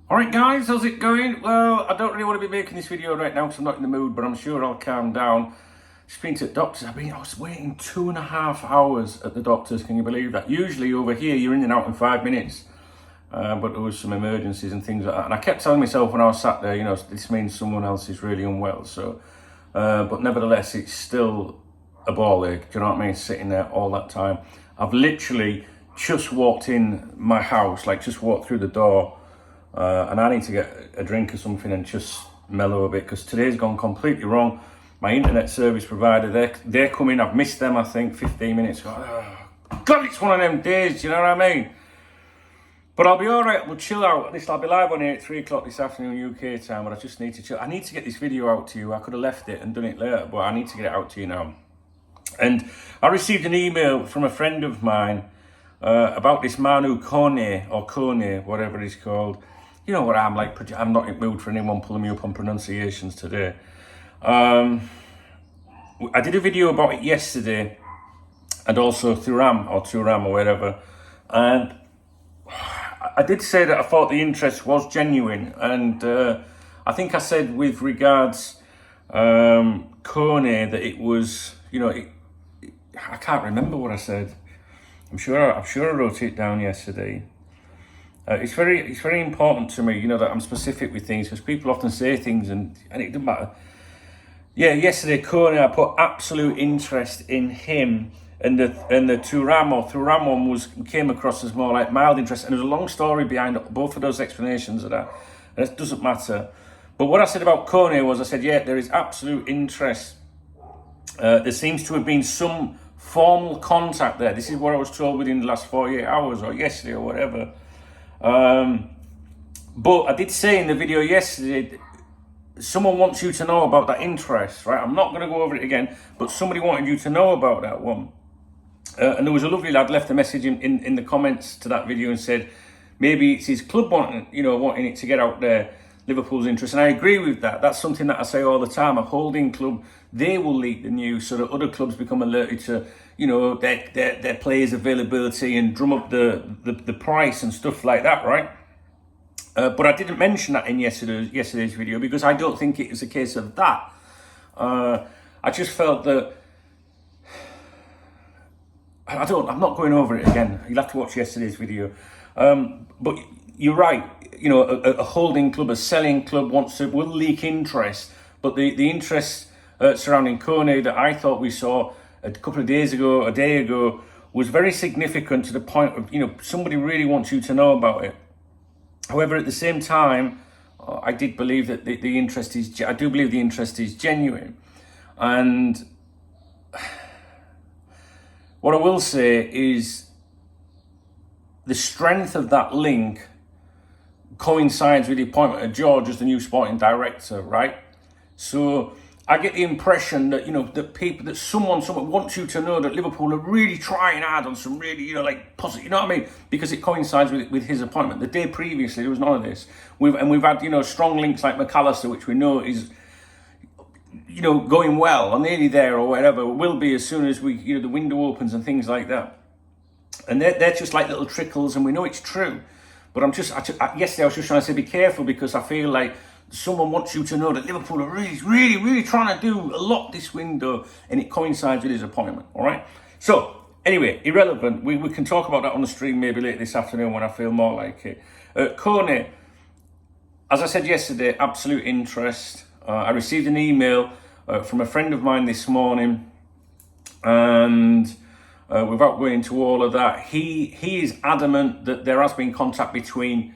Alright guys, how's it going? Well, I don't really want to be making this video right now because I'm not in the mood, but I'm sure I'll calm down. Just been to the doctors. I was waiting 2.5 hours at the doctors, can you believe that? Usually over here you're in and out in 5 minutes. But there was some emergencies and things like that. And I kept telling myself when I was sat there, you know, this means someone else is really unwell. So, but nevertheless, it's still a ball ache, do you know what I mean? Sitting there all that time. I've literally just walked in my house, like just walked through the door. And I need to get a drink or something and just mellow a bit because today's gone completely wrong. My internet service provider, they're coming. I've missed them, I think, 15 minutes. God, it's one of them days, do you know what I mean? But I'll be all right. We'll chill out. At least I'll be live on here at 3 o'clock this afternoon UK time, but I just need to chill. I need to get this video out to you. I could have left it and done it later, but I need to get it out to you now. And I received an email from a friend of mine about this Manu Kone, or Kone, whatever he's called. You know what I'm like, I'm not in the mood for anyone pulling me up on pronunciations today. I did a video about it yesterday, and also Thuram or whatever, and I did say that I thought the interest was genuine, and I think I said with regards Kone that it was, you know, I can't remember what I said. I'm sure I wrote it down yesterday. It's very important to me, you know, that I'm specific with things because people often say things and it doesn't matter. Yeah, yesterday Kone, I put absolute interest in him, and the Thuram one came across as more like mild interest, and there's a long story behind both of those explanations of that. And it doesn't matter. But what I said about Kone was, I said, yeah, there is absolute interest. There seems to have been some formal contact there. This is what I was told within the last 48 hours or yesterday or whatever. But I did say in the video yesterday, someone wants you to know about that interest, right? I'm not going to go over it again, but somebody wanted you to know about that one. And there was a lovely lad left a message in the comments to that video and said, maybe it's his club wanting it to get out there, Liverpool's interest. And I agree with that. That's something that I say all the time. A holding club, they will leak the news so that other clubs become alerted to, you know, their players' availability and drum up the price and stuff like that, right? But I didn't mention that in yesterday's video because I don't think it was a case of that. I just felt that I'm not going over it again. You'll have to watch yesterday's video. But you're right. You know, a holding club, a selling club will leak interest, but the interest surrounding Kone that I thought we saw a couple of days ago, a day ago, was very significant to the point of, you know, somebody really wants you to know about it. However, at the same time, I did believe that I do believe the interest is genuine. And what I will say is the strength of that link coincides with the appointment of George as the new sporting director, right? So I get the impression that, you know, that someone wants you to know that Liverpool are really trying hard on some really, you know, like positive, you know what I mean? Because it coincides with his appointment. The day previously, there was none of this. We've had, you know, strong links like McAllister, which we know is, you know, going well, or nearly there, or whatever. It will be as soon as the window opens and things like that. And they're just like little trickles, and we know it's true. But yesterday I was just trying to say be careful because I feel like someone wants you to know that Liverpool are really trying to do a lot this window, and it coincides with his appointment, all right? So, anyway, irrelevant. We can talk about that on the stream maybe later this afternoon when I feel more like it. Kone, as I said yesterday, absolute interest. I received an email from a friend of mine this morning, and without going into all of that, he is adamant that there has been contact between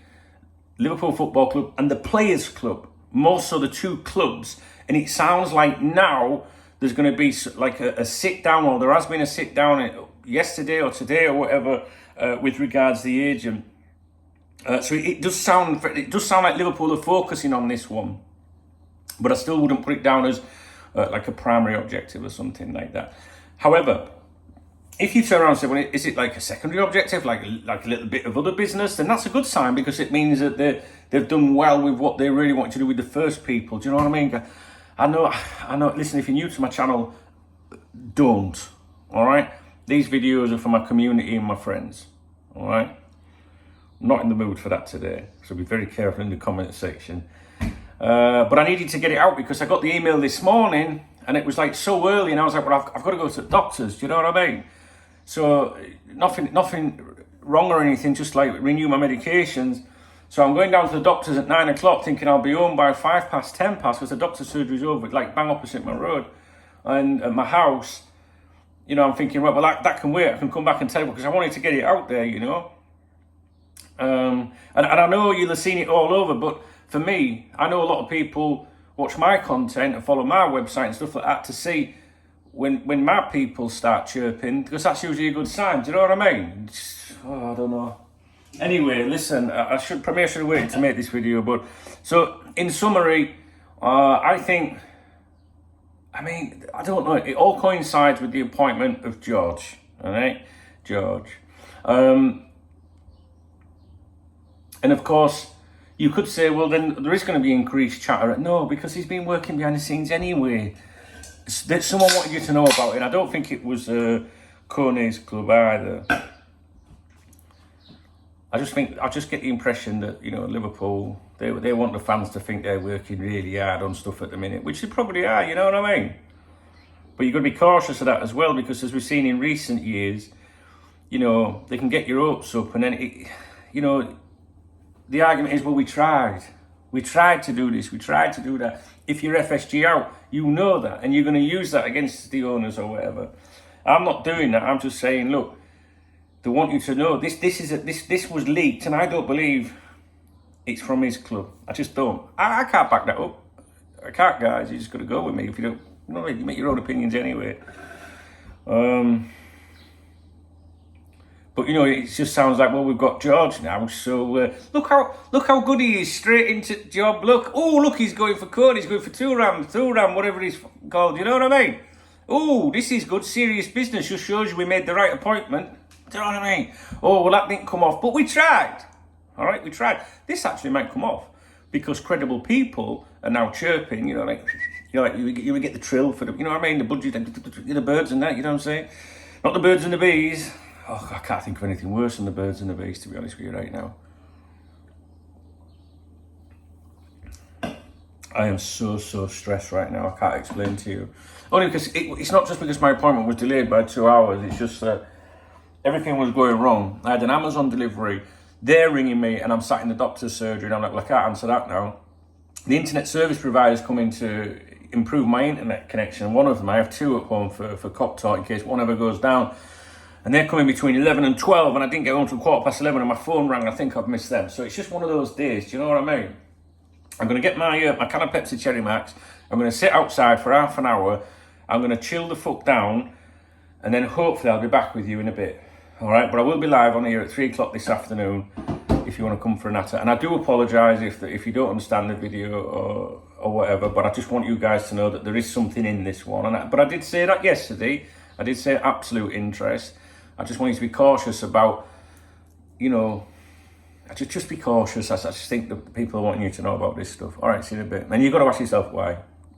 Liverpool Football Club and the Players Club, more so the two clubs. And it sounds like now there's going to be like a sit down, or there has been a sit down yesterday or today or whatever with regards to the agent. So it does sound like Liverpool are focusing on this one, but I still wouldn't put it down as like a primary objective or something like that. However, if you turn around and say, well, is it like a secondary objective, like a little bit of other business, then that's a good sign because it means that they've done well with what they really want to do with the first people. Do you know what I mean? I know. Listen, if you're new to my channel, don't. All right? These videos are for my community and my friends. All right? not in the mood for that today. So be very careful in the comment section. But I needed to get it out because I got the email this morning and it was like so early, and I was like, well, I've got to go to the doctors. Do you know what I mean? So nothing wrong or anything, just like renew my medications. So I'm going down to the doctors at 9 o'clock thinking I'll be home by 5 past, 10 past, because the doctor's surgery's over, like bang opposite my road. And at my house, you know, I'm thinking, right, well, that can wait. I can come back and tell you, because I wanted to get it out there, you know. And I know you'll have seen it all over, but for me, I know a lot of people watch my content and follow my website and stuff like that to see when my people start chirping, because that's usually a good sign. Do you know what I mean? I don't know. Anyway, listen, I should have waited to make this video, but so in summary, I think, I don't know, it all coincides with the appointment of George, all right? George. And of course, you could say, well, then there is going to be increased chatter. No, because he's been working behind the scenes anyway. Someone wanted you to know about it. I don't think it was Kone's club either. I just get the impression that, you know, Liverpool, they want the fans to think they're working really hard on stuff at the minute, which they probably are, you know what I mean? But you've got to be cautious of that as well, because as we've seen in recent years, you know, they can get your hopes up, and then, you know, the argument is, well, we tried to do this, we tried to do that. If you're FSG out, you know that, and you're going to use that against the owners or whatever. I'm not doing that. I'm just saying, look, they want you to know this was leaked, and I don't believe it's from his club. I just don't. I can't back that up. I can't, guys. You just got to go with me. If you don't, you know, you make your own opinions anyway. But you know, it just sounds like, well, we've got George now. So look how good he is, straight into the job. Look, he's going for Kone. He's going for two ram, whatever he's called. You know what I mean? Oh, this is good, serious business. Just shows you we made the right appointment. Do you know what I mean? Oh, well, that didn't come off, but we tried. All right, we tried. This actually might come off because credible people are now chirping. You know, you would get the trill for the, you know what I mean? The budget, the birds and that. You know what I'm saying? Not the birds and the bees. Oh, I can't think of anything worse than the birds and the bees, to be honest with you right now. I am so stressed right now. I can't explain to you. Only because it's not just because my appointment was delayed by 2 hours. It's just that everything was going wrong. I had an Amazon delivery. They're ringing me, and I'm sat in the doctor's surgery, and I'm like, well, I can't answer that now. The internet service provider's coming to improve my internet connection. One of them, I have two at home for cop talk in case one ever goes down. And they're coming between 11 and 12, and I didn't get home till 11:15, and my phone rang, and I think I've missed them. So it's just one of those days, do you know what I mean? I'm going to get my can of Pepsi Cherry Max. I'm going to sit outside for half an hour. I'm going to chill the fuck down, and then hopefully I'll be back with you in a bit. All right, but I will be live on here at 3 o'clock this afternoon if you want to come for a natter. And I do apologise if you don't understand the video or whatever, but I just want you guys to know that there is something in this one. But I did say that yesterday. I did say absolute interest. I just want you to be cautious about, you know, just be cautious. I just think that people are wanting you to know about this stuff. All right, see you in a bit. And you've got to ask yourself why.